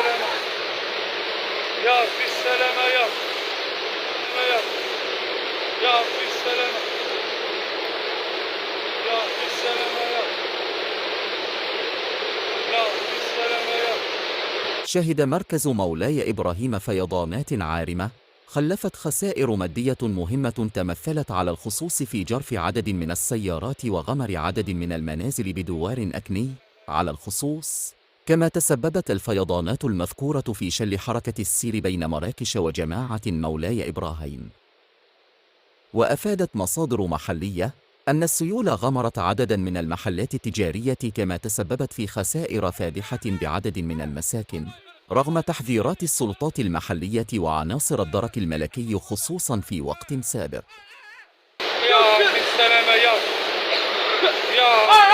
بالسلامة، يا ربي السلامة، يا ربي، يا ربي السلامة، يا ربي السلامة، يا ربي السلامة، يا ربي. شهد مركز مولاي إبراهيم فيضانات عارمة خلفت خسائر مادية مهمة تمثلت على الخصوص في جرف عدد من السيارات وغمر عدد من المنازل بدوار أكني على الخصوص، كما تسببت الفيضانات المذكورة في شل حركة السير بين مراكش وجماعة مولاي إبراهيم. وأفادت مصادر محلية أن السيول غمرت عدداً من المحلات التجارية كما تسببت في خسائر فادحة بعدد من المساكن رغم تحذيرات السلطات المحلية وعناصر الدرك الملكي خصوصاً في وقت سابق. يا ربي السلامة، يا ربي، يا ربي.